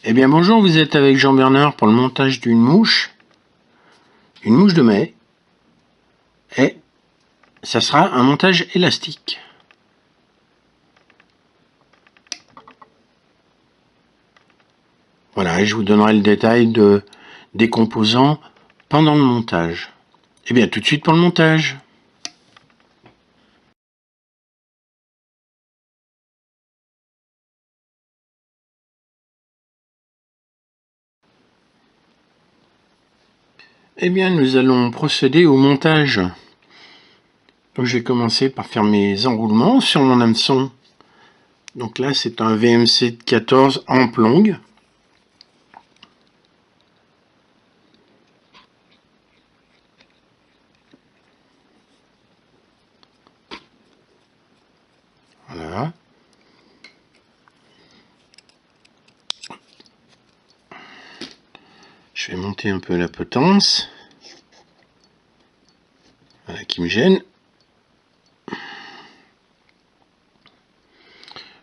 Eh bien bonjour, vous êtes avec Jean-Bernard pour le montage d'une mouche de mai, et ça sera un montage élastique. Voilà, et je vous donnerai le détail des composants pendant le montage. Eh bien tout de suite pour le montage. Eh bien nous allons procéder au montage. Donc je vais commencer par faire mes enroulements sur mon hameçon. Donc là c'est un VMC de 14 en longue. Voilà. Je vais monter un peu la potence. Voilà, qui me gêne.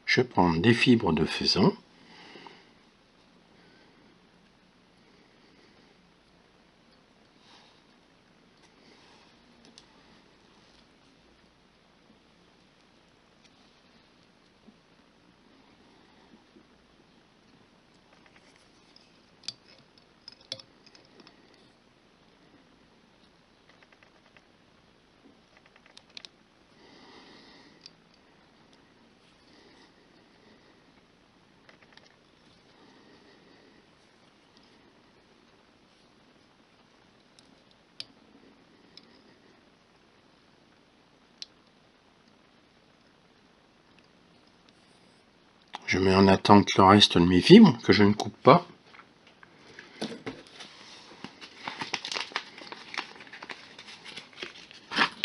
Je vais prendre des fibres de faisan. Je mets en attente le reste de mes fibres que je ne coupe pas.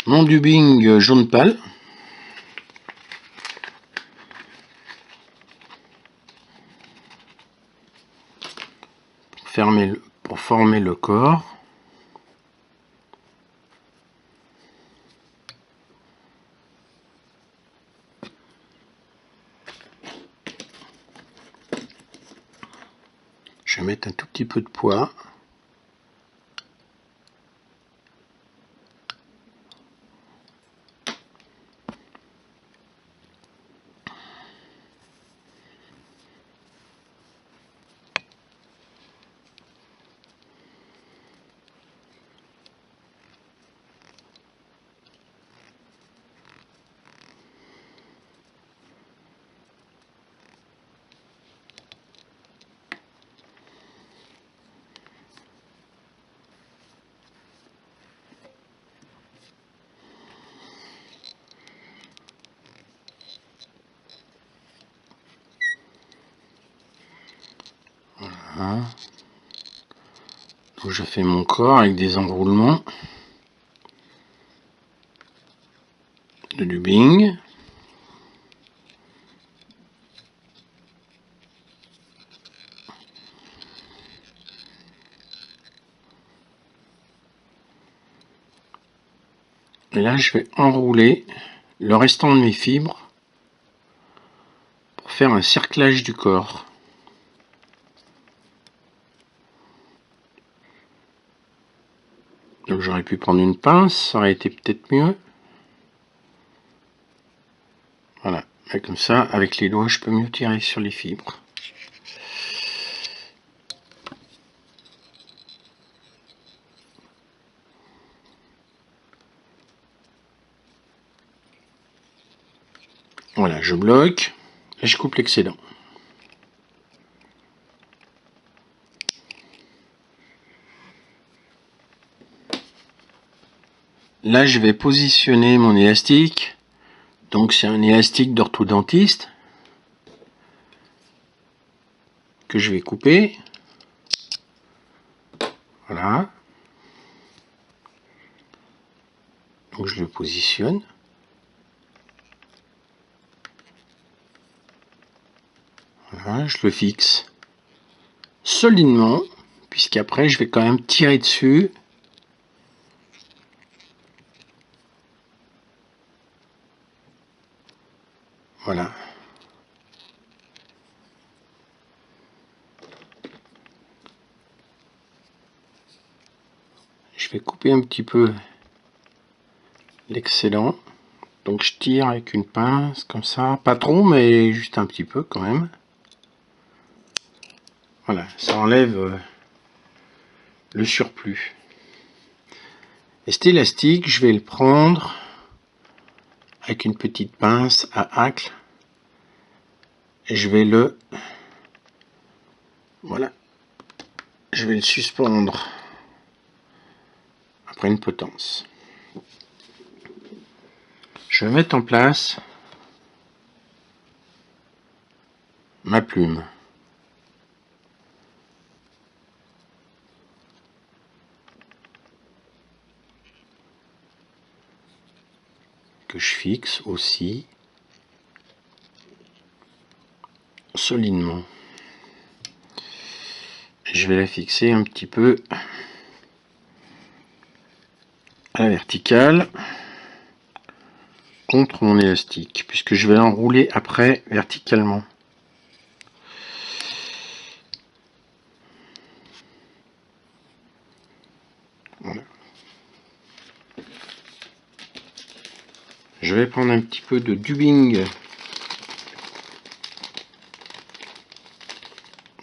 Mon dubbing jaune pâle. Pour former le corps. Je vais mettre un tout petit peu de poids. Voilà. Donc je fais mon corps avec des enroulements de dubbing. Et là je vais enrouler le restant de mes fibres pour faire un cerclage du corps. Donc j'aurais pu prendre une pince, ça aurait été peut-être mieux. Voilà, et comme ça, avec les doigts, je peux mieux tirer sur les fibres. Voilà, je bloque et je coupe l'excédent. Là, je vais positionner mon élastique. Donc, c'est un élastique d'orthodontiste que je vais couper. Voilà. Donc, je le positionne. Voilà, je le fixe solidement, puisqu'après, je vais quand même tirer dessus. Voilà. vais couper un petit peu l'excédent. Donc je tire avec une pince comme ça, pas trop mais juste un petit peu quand même. Voilà, ça enlève le surplus. Et cet élastique, je vais le prendre avec une petite pince à hacle et je vais le, voilà, je vais le suspendre après une potence. Je vais mettre en place ma plume. Que je fixe aussi solidement. Je vais la fixer un petit peu à la verticale contre mon élastique, puisque je vais l'enrouler après verticalement. Voilà. Je vais prendre un petit peu de dubbing,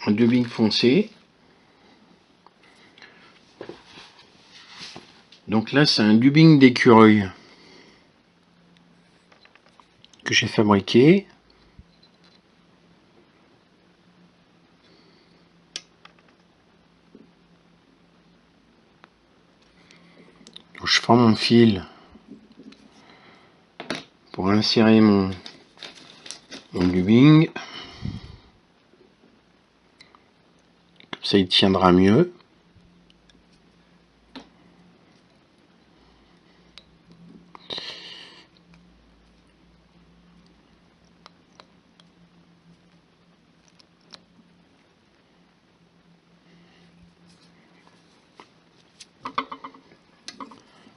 un dubbing foncé. Donc là, c'est un dubbing d'écureuil que j'ai fabriqué. Donc, je prends mon fil pour insérer mon dubbing. Comme ça, il tiendra mieux.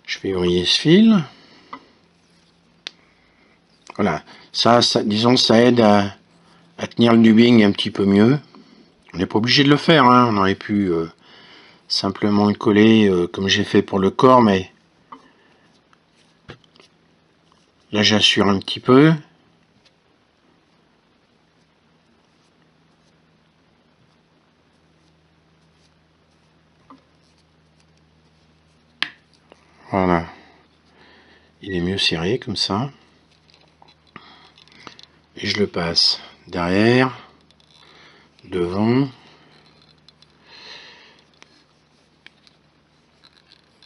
Je vais vriller ce fil. Voilà, ça disons, ça aide à tenir le dubbing un petit peu mieux. On n'est pas obligé de le faire, hein. On aurait pu simplement le coller comme j'ai fait pour le corps, mais là j'assure un petit peu. Voilà, il est mieux serré comme ça. Et je le passe derrière, devant,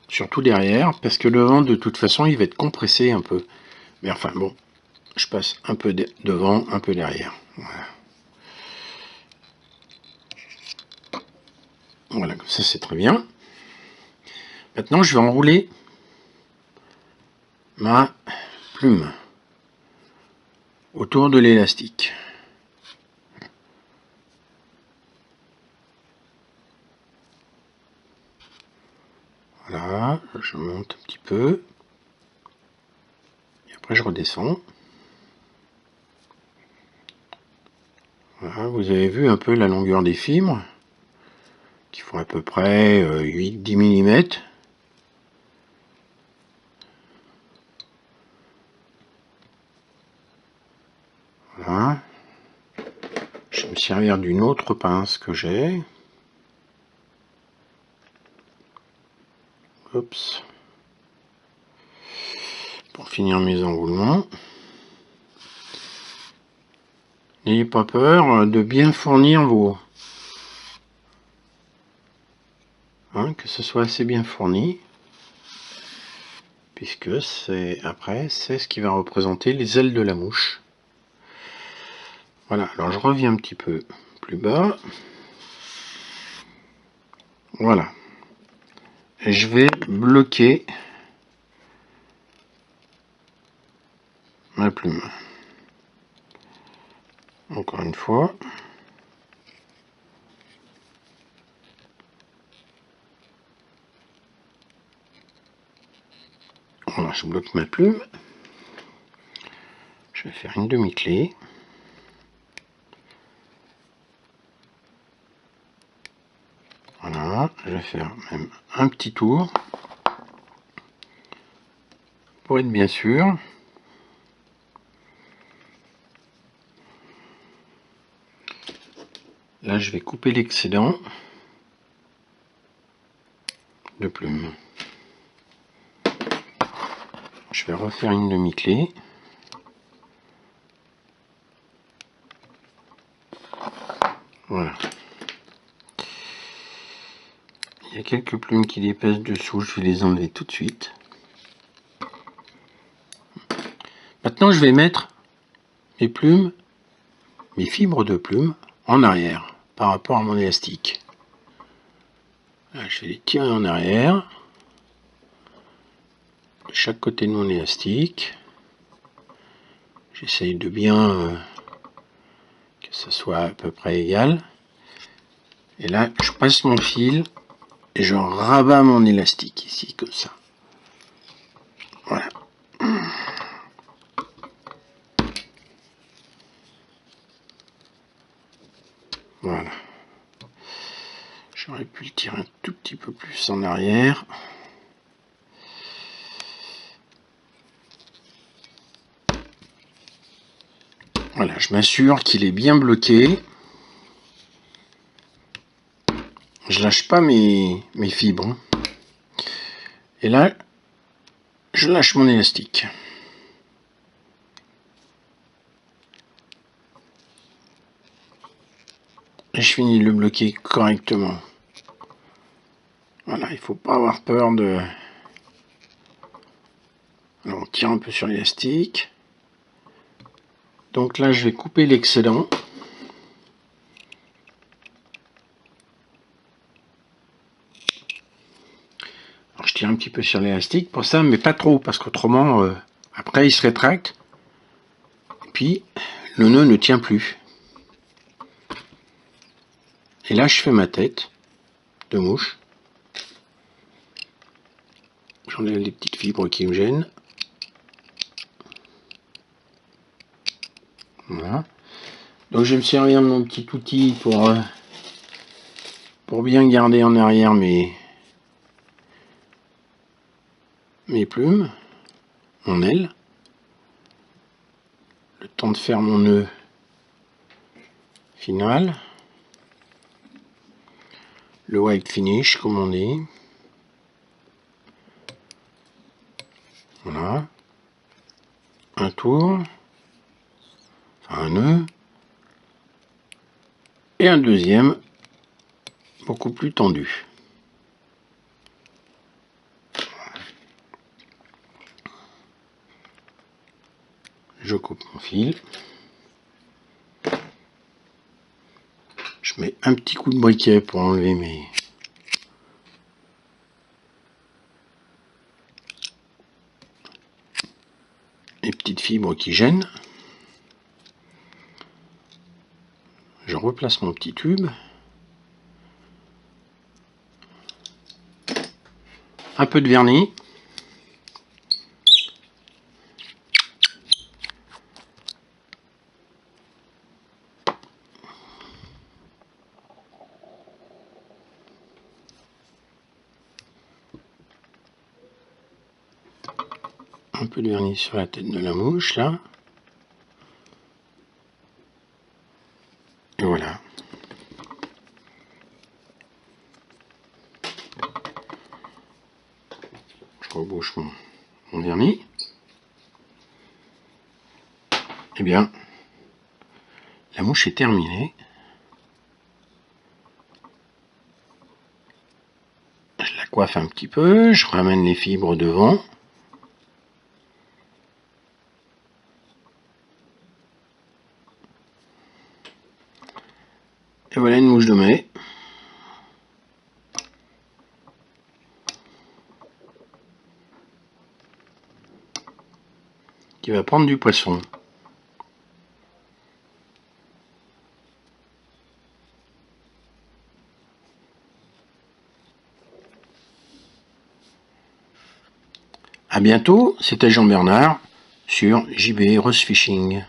surtout derrière, parce que devant de toute façon il va être compressé un peu. Mais enfin bon, je passe un peu devant, un peu derrière. Voilà. Voilà, comme ça c'est très bien. Maintenant je vais enrouler ma plume autour de l'élastique. Voilà, je monte un petit peu. Et après je redescends. Voilà, vous avez vu un peu la longueur des fibres, qui font à peu près 8-10 mm. Voilà. Je vais me servir d'une autre pince que j'ai. Oups. Pour finir mes enroulements. N'ayez pas peur de bien fournir vos... que ce soit assez bien fourni. Puisque c'est après, c'est ce qui va représenter les ailes de la mouche. Voilà, alors je reviens un petit peu plus bas. Voilà. Et je vais bloquer ma plume. Encore une fois. Voilà, je bloque ma plume. Je vais faire une demi-clé. Voilà, je vais faire même un petit tour. pour être bien sûr. Là, je vais couper l'excédent de plumes. Je vais refaire une demi-clé. Voilà. Il y a quelques plumes qui dépassent dessous, je vais les enlever tout de suite. Maintenant, je vais mettre mes plumes, mes fibres de plumes en arrière par rapport à mon élastique. Là, je vais les tirer en arrière de chaque côté de mon élastique. J'essaye de bien que ça soit à peu près égal. Et là, je passe mon fil et je rabats mon élastique ici, comme ça. Voilà. Voilà. J'aurais pu le tirer un tout petit peu plus en arrière. Voilà, je m'assure qu'il est bien bloqué. Je lâche pas mes fibres. Et là, je lâche mon élastique. Et je finis de le bloquer correctement. Voilà, il faut pas avoir peur de... Alors, on tire un peu sur l'élastique. Donc là, je vais couper l'excédent. Alors, je tire un petit peu sur l'élastique pour ça, mais pas trop, parce qu'autrement, après, il se rétracte. Et puis, le nœud ne tient plus. Et là, je fais ma tête de mouche. J'enlève les petites fibres qui me gênent. Voilà. Donc je vais me servir de mon petit outil pour bien garder en arrière mes plumes, mon aile. Le temps de faire mon nœud final. Le white finish, comme on dit. Voilà. Un tour. Enfin un nœud. Et un deuxième, beaucoup plus tendu. Je coupe mon fil. Je mets un petit coup de briquet pour enlever mes petites fibres qui gênent. Je replace mon petit tube. Un peu de vernis. Un peu de vernis sur la tête de la mouche, là. Et voilà. Je rebouche mon vernis. Eh bien, la mouche est terminée. Je la coiffe un petit peu, je ramène les fibres devant. Et voilà une mouche de mai. Qui va prendre du poisson. A bientôt, c'était Jean Bernard sur JB Rose Fishing.